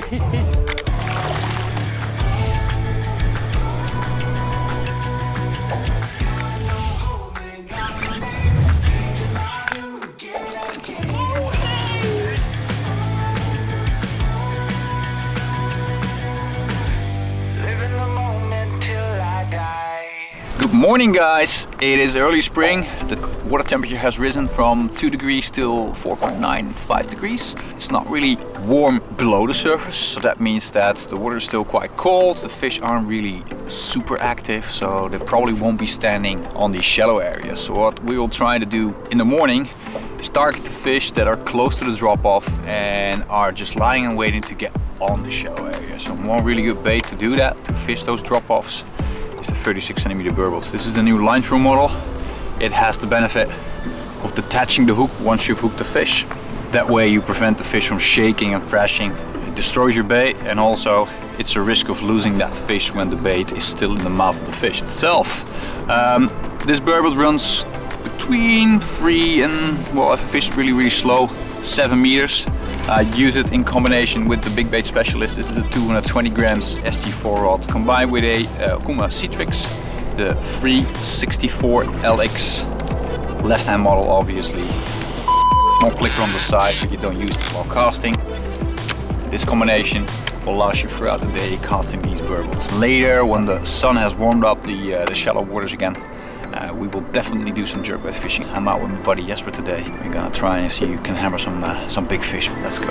beast. Good morning guys, it is early spring. The water temperature has risen from 2 degrees to 4.9, 5 degrees. It's not really warm below the surface, so that means that the water is still quite cold. The fish aren't really super active, so they probably won't be standing on these shallow areas. So what we will try to do in the morning is target the fish that are close to the drop-off and are just lying and waiting to get on the shallow area. So one really good bait to do that, to fish those drop-offs, is the 36cm Burbels. This is the new line through model. It has the benefit of detaching the hook once you've hooked the fish. That way you prevent the fish from shaking and thrashing. It destroys your bait, and also it's a risk of losing that fish when the bait is still in the mouth of the fish itself. This Burbel runs between 3 and, well, if the fish is really slow, 7 meters. Use it in combination with the big bait specialist. This is a 220 grams SG4 rod combined with a Okuma Citrix, the 364 LX left hand model, obviously. Small clicker on the side, but you don't use it while casting. This combination will last you throughout the day casting these Burbels. Later, when the sun has warmed up the shallow waters again, we will definitely do some jerkbait fishing. I'm out with my buddy Jesper today. We're gonna try and see if you can hammer some big fish. Let's go.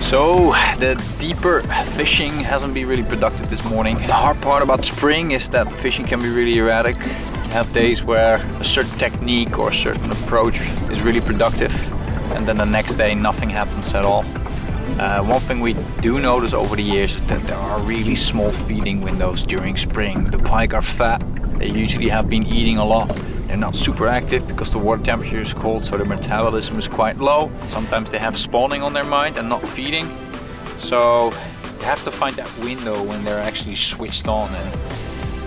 So the deeper fishing hasn't been really productive this morning. The hard part about spring is that fishing can be really erratic. You have days where a certain technique or a certain approach is really productive, and then the next day nothing happens at all. One thing we do notice over the years is that there are really small feeding windows during spring. The pike are fat, they usually have been eating a lot. They're not super active because the water temperature is cold, so their metabolism is quite low. Sometimes they have spawning on their mind and not feeding. So you have to find that window when they're actually switched on, and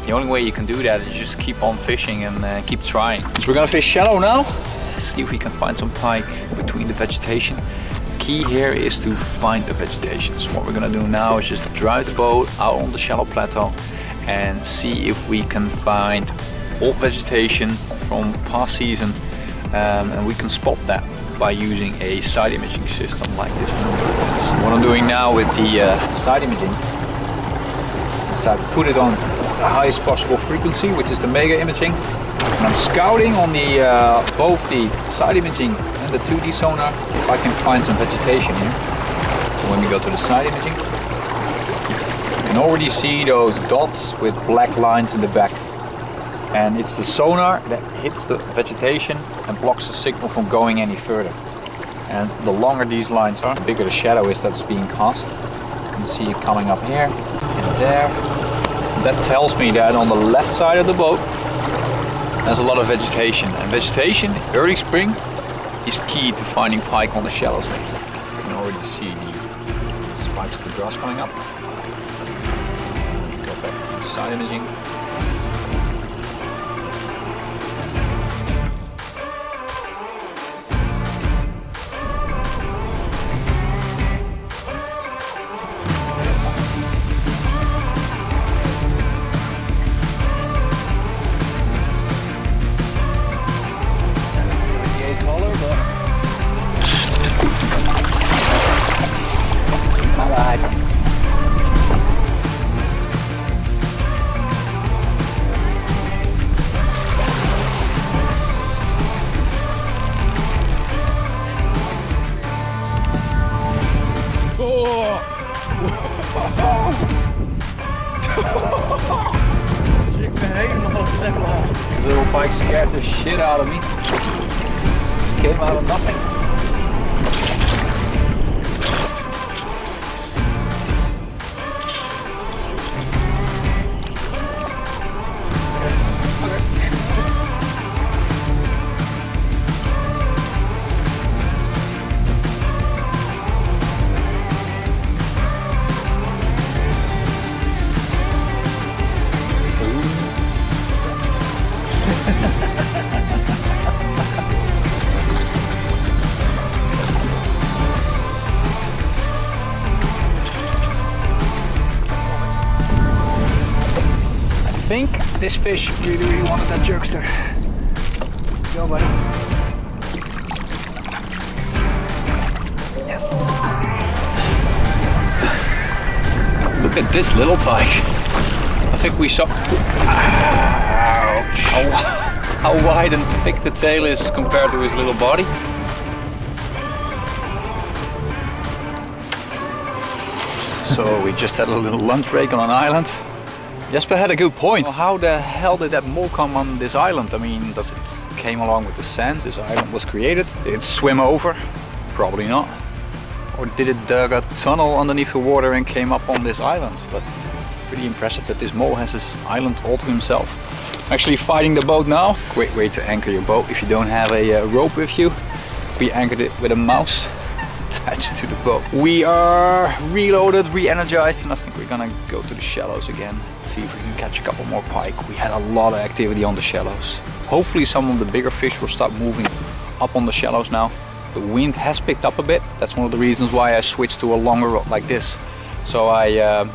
the only way you can do that is just keep on fishing and keep trying. So we're gonna fish shallow now. Let's see if we can find some pike between the vegetation. Key here is to find the vegetation. So what we're gonna do now is just drive the boat out on the shallow plateau and see if we can find old vegetation from past season, and we can spot that by using a side imaging system like this one. So what I'm doing now with the side imaging is I put it on the highest possible frequency, which is the mega imaging, and I'm scouting on the both the side imaging and the 2D sonar if I can find some vegetation here. So when we go to the side imaging, you can already see those dots with black lines in the back. And it's the sonar that hits the vegetation and blocks the signal from going any further. And the longer these lines are, the bigger the shadow is that's being cast. You can see it coming up here and there. That tells me that on the left side of the boat there's a lot of vegetation. And vegetation, early spring, is key to finding pike on the shallows. You can already see the spikes of the grass coming up. Go back to the side imaging. This little Pike scared the shit out of me. Just came out of nothing. This fish really wanted that jerkster. Go, buddy. Yes. Look at this little pike. I think we saw how wide and thick the tail is compared to his little body. So we just had a little lunch break on an island. Jesper had a good point. Well, how the hell did that mole come on this island? I mean, does it came along with the sand? This island was created. Did it swim over? Probably not. Or did it dig a tunnel underneath the water and came up on this island? But pretty impressive that this mole has his island all to himself. I'm actually fighting the boat now. Great way to anchor your boat if you don't have a rope with you. We anchored it with a mouse attached to the boat. We are reloaded, re-energized, and I think we're gonna go to the shallows again. See if we can catch a couple more pike. We had a lot of activity on the shallows. Hopefully some of the bigger fish will start moving up on the shallows now. The wind has picked up a bit. That's one of the reasons why I switched to a longer rod like this. So I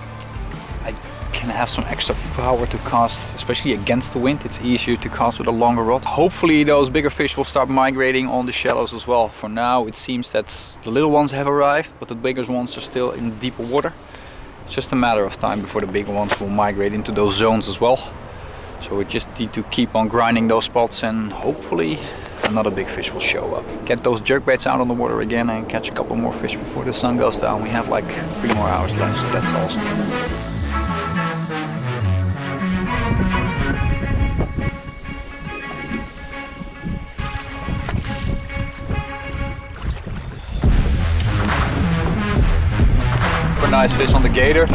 can have some extra power to cast, especially against the wind. It's easier to cast with a longer rod. Hopefully those bigger fish will start migrating on the shallows as well. For now it seems that the little ones have arrived, but the bigger ones are still in the deeper water. It's just a matter of time before the bigger ones will migrate into those zones as well. So we just need to keep on grinding those spots and hopefully another big fish will show up. Get those jerkbaits out on the water again and catch a couple more fish before the sun goes down. We have like 3 more hours left, so that's awesome. Nice fish on the gator.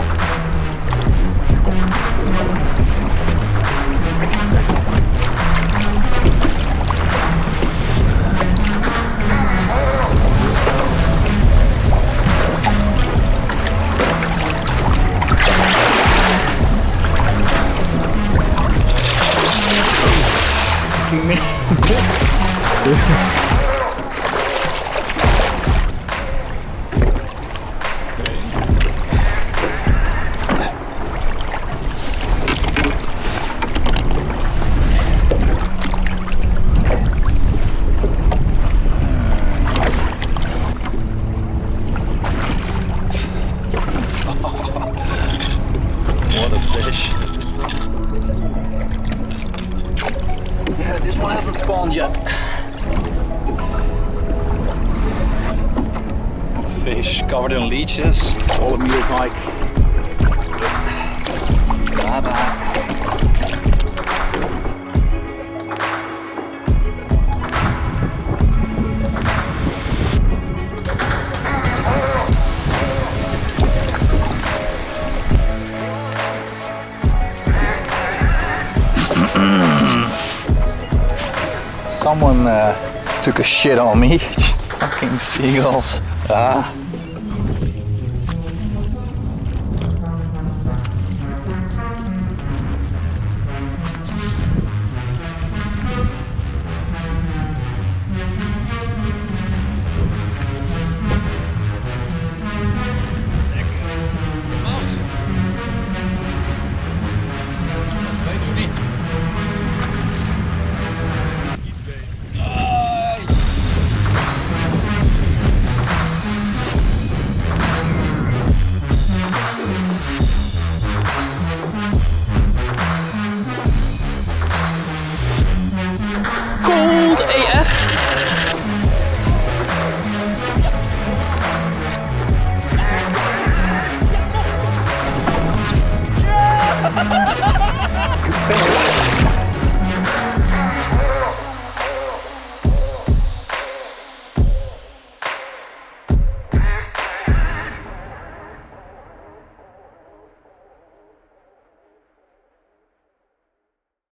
Yet. Fish covered in leeches, all a meal pike. Bye bye. Someone took a shit on me. Fucking seagulls.